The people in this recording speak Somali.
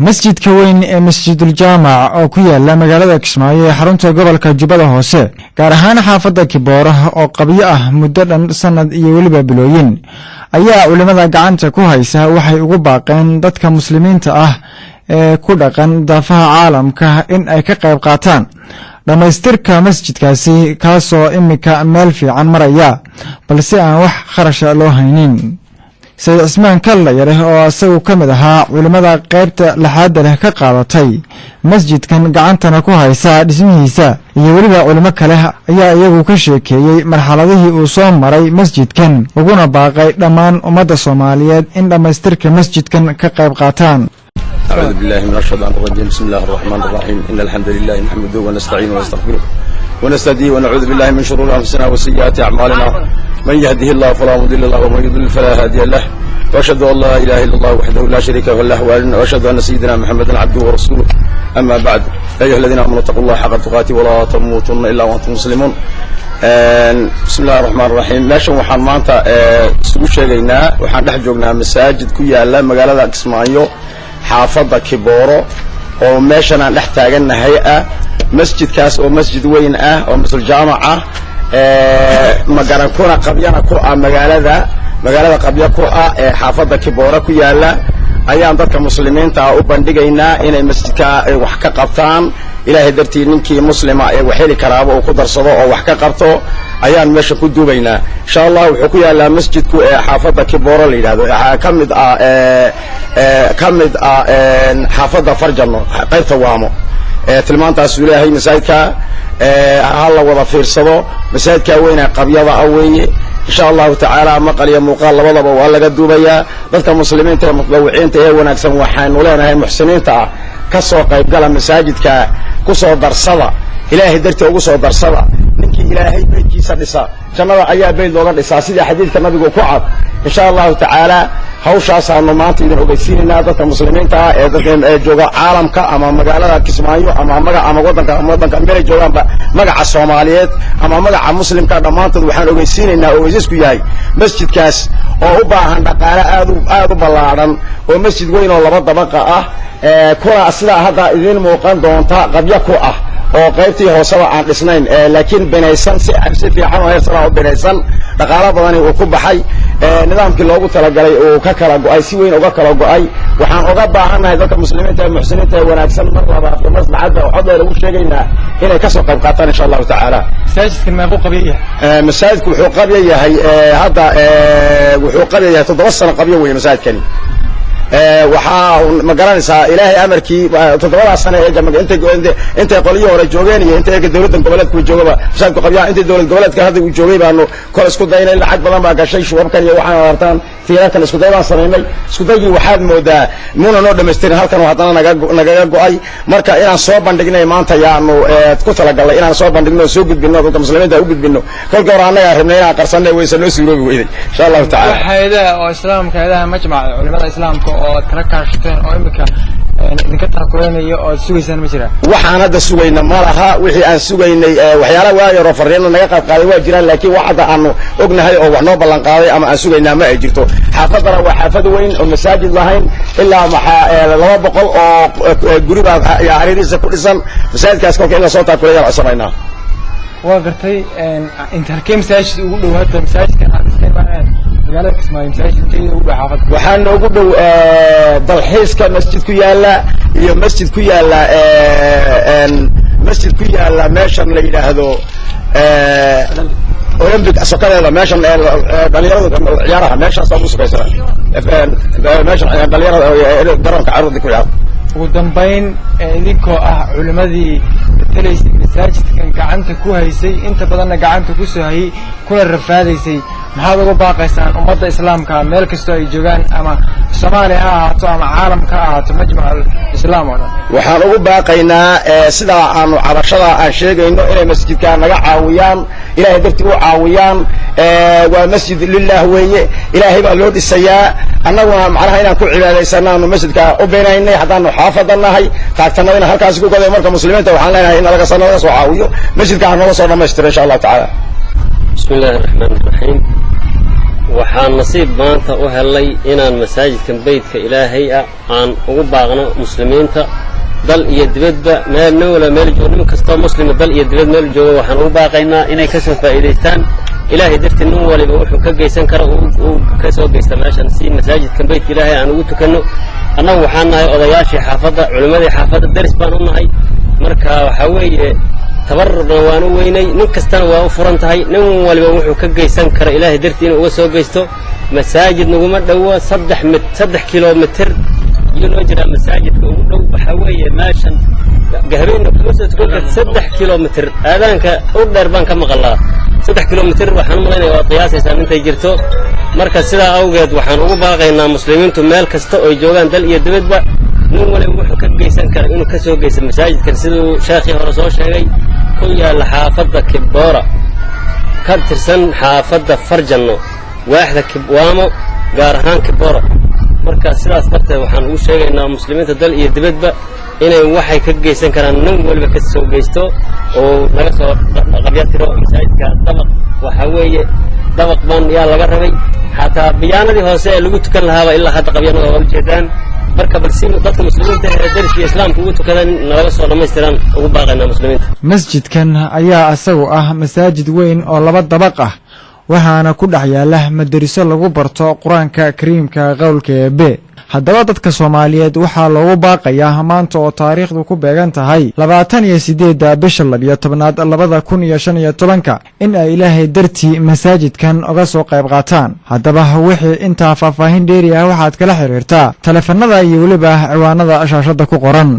masjidka weyn ee masjidul jaamac oo ku yaala magaalada Kismaayo ee xarunta gobolka Jubbada Hoose gaar ahaan xaafadda Kiboora oo qabyo ah muddo dhan sanad iyo waliba bilooyin ayaa culimada gacanta ku haysa waxay ugu baaqeen dadka muslimiinta ah ee ku dhaqan daafaha caalamka in ay ka qayb qaataan dhamaystirka masjidkaasi kaasoo imika meel fiican maraya balse aan wax kharash loo haynin سيد عثمان كلا يره oo asagu kamid ahaa culimada qaybta laxaad leh ka qaadatay masjidkan gacantana ku haysa dhismihiisa iyo waliba culimo kale ayaa iyagu ka sheekeeyay marxaladihii uu soo maray masjidkan uguna baaqay dhammaan ummadda Soomaaliyeed in dhamaystirka masjidkan ka qayb qaataan أعوذ بالله من الشيطان الرجيم بسم الله الرحمن الرحيم إن الحمد لله نحمده ونستعينه ونستغفره ونستهديه ونعوذ بالله من شرور أنفسنا وسيئات أعمالنا من يهده الله فلا مضل له ومن يضلل فلا هادي له وأشهد أن لا إله إلا الله وحده لا شريك له وأشهد أن سيدنا محمدا عبده ورسوله أما بعد أيها الذين آمنوا اتقوا الله حق تقاته ولا تموتن إلا وأنتم مسلمون بسم الله الرحمن الرحيم meeshan waxaan maanta isugu sheegaynaa waxaan dhex joognaa masaajid ku yaala magaalada Kismaayo xaafadda Kibooro oo meeshan aan dhex taaganahay masjidkaas oo masjid weyn ah oo masjid jaamac ah magaran kuna qabyana ku magaalada qabya ku ah ee xaafadda Kiboora ku yaala ayaan dadka muslimiinta u bandhigaynaa inay masjidka wax ka qabtaan ilaahay dartii ninkii muslima ee wax heli karaaba oo ku darsado oo wax ka qabto ayaan meesha ku duubaynaa insha Allah wuxuu ku yaalaa masjidku ee xaafadda Kiboora la yiraahdo kamid ah xaafadda Farjano qaybta Waamo tilmaantaas ilaahay masaajidka halla wada fiirsado masaajidka weyn ee qabyada weeye إن شاء الله تعالى مقال يمقال لبضب ولا قدوا بيا ذلك المسلمين ترى متبوعين تيه ونكسم وحين ولنا هاي محسنين تاع كسر قيب قال مساجد كسر درصلا إلهي درت وقصر درصلا نك إلهي بيجي سدسا كما أيها بيت دولار إساسي حديث كما بيقول كعب إن شاء الله تعالى هوش أصلا نماطي من عبيسين الناس المسلمين تاع جوا عالم كأمام مجالنا كسمايو أمام وطن كمير جوا مجا الصوماليات أمام مجا مسلم كدمانت وحنا عبيسين الناس عبيسك ياي مسجد كاس أو بعهن دقارة أدو بلارن ومسجد وين الله بطبقة كرة أصلا هذا إذن موقن دونتا قد يكوه oo qaybtii hoosaba aan dhisnayn laakiin binaysan si fiican oo heersana binaysan dhaqaalaha badan oo ku baxay nidaamkii loogu talagalay oo ka kala go'ay si weyn uga kala go'ay waxaan uga baahanahay dadka muslimiinta ee muxsiniinta ee wanaagsan mar labaad maslaxada oo cod lagu sheegaynaa inay ka soo qayb qaataan insha Allah ta'ala masaajidkan ma uu qabiyahay masaajidku wuxuu qabiyahay hadda wuxuu qabiyahay 7 sano qabiyo weey masaajidkani waxaa ma garanaysaa ilaahay amarkii 7 sano ee jamaaga inta qoliyo hore joogeen iyo inta dawladda goboleedku joogaba masaajidku qabyaa inta dawladda goboleedka hadda uu joogay baanu kor isku daynay lacag badan baa gashay shubabkan iyo waxaan artaan fiirakan isku daybaan sameynay isku daygii waxaad moodaa muna noo dhameystirin halkan hadana naga go'ay marka inaan soo bandhignay maanta yaanu ku talagalay inaan soo bandhigno soo gudbino dadka muslimiinta u gudbino kolka hore anaga rabnay inaan qarsanay waysa noo suuroobi weyday insha Allah ta'ala hay'adaha oo islaamka hay'adaha majmac culimada islaamka oo kala kaashteen oo imika idinka taakuleeyo oo suugaysaan ma jiraan waxaan hadda sugayna ma laha wixii aan sugaynay waxyaalo waayo referendum naga qayb qaaday waa jiraan laakiin waxa hadda aanu ognahay oo wax noo ballan qaaday ama aan sugaynaa ma ay jirto xaafadana waa xaafad weyn oo masaajid lahayn ilaa 200 oo guri baa ariiriisa ku dhisan masaajidkaas kolka in la soo taakuleeyo aan sameynaa waa gartay inta halkee masaajid ugu dhow hadda masaajidka aan dhisnay baan magaalada Kismaayo masaajidka ugu dhow xaafad waxaan ugu dhow dalxiiska masjid ku yaala iyo masjid ku yaala meeshan la yiraahdo Olympic asokada meeshan dhalinyarada ciyaaraha meeshaas ugu sugaysan meeshan dhalinyarada garoonka carruurta ku ciyaar ugu dambeyn idinkoo ah culimadii talaysay masaajidkan gacanta ku haysay inta badanna gacanta ku soo hayay kuna rafaadaysay maxaad uga baaqaysaan ummadda islaamka meel kasta ay joogaan ama Soomaaliya ha ahaato ama caalamka ha ahaato majmac islaam oo dhan waxaan ugu baaqaynaa sida aanu cabashada aan sheegayno inay masjidka naga caawiyaan ilaahay dartii u caawiyaan waa masjid lillah weeye ilaahay baa loo dhisayaa annaguna macnaha inaan ku cibaadaysanaano masjidka u beenaynay hadaan xaafadanahay taagtanadina halkaas ku goday marka muslimiinta waxaan leenahay in laga soo caawiyo masjidka aan noo soo dhameystiro insha Allah ta'ala بسم الله الرحمن الرحيم waxaan nasiib maanta u helay inaan masaajidkan beydka ilaahay ah aan ugu baaqno muslimiinta dal iyo dibadba meel joogo nin kastoo muslima dal iyo dibad meel joogo waxaan ugu baaqaynaa inay ka soo faa'iidaystaan ilaahay dartii nin waliba wuxuu ka geysan karo uu ka soo geysta meeshan si masaajidkan beydka ilaahay aan ugu tukanno annagu waxaan nahay odayaashii xaafadda culimmadii xaafadda daris baan u nahay marka waxaa weeye tabarrudna waan u weynay nin kastana waa u furan tahay nin waliba wuxuu ka geysan kara ilaahay dartii inuu uga soo geysto masaajid naguma dhowo 3 kilomitir iyo loo jiraa masaajidka ugu dhow waxaa weeye meeshan habeenna kuma soo tukan karta 3 kilomitir aadaanka u dheer baan ka maqalaa 3 kilomitir waxaan malaynayaa waa qiyaasaysaa intay jirto marka sidaa awgeed waxaan ugu baaqaynaa muslimiintu meel kasta oo joogaan dal iyo dibadba nin waliba wuxuu ka geysan kara inuu ka soo geysto masaajidkan siduu sheekhii hore soo sheegay ku yaalla xaafadda Kibboora ka tirsan xaafadda Farjanno waaxda Kibwaamo gaar ahaan Kibboora marka sidaas darteed waxaan ugu sheegaynaa muslimiinta dal iyo dibadba inay waxay ka geysan karaan nin waliba ka soo geysto oo laga soo qabyatiro masaajidka dabaq waxa weeye dabaq baan yaa laga rabay xataa biyaanadii hoose ee lagu tukan lahaaba ilaa hadda qabyana waa ujeedaan marka balsi dadka muslimiinta ee dariska islaamka ugu tukadaan naga soo dhamaystiran ugu baaqaynaa muslimiinta masjidkan ayaa isagu ah masaajid weyn oo 2 dabaq ah waxaana ku dhex yaala madariso lagu barto quraanka kariimka qowlka Eebe haddaba dadka Soomaaliyeed waxaa loogu baaqayaa maanta oo taariikhdu ku beegan tahay 28 bisha 12 2015 in ay ilaahay dartii masaajidkan uga soo qayb qaataan haddaba wixii intaa faahfaahin dheeri ah waxaad kala xiriirtaa taleefanada iyo waliba ciwaanada shaashada ku qoran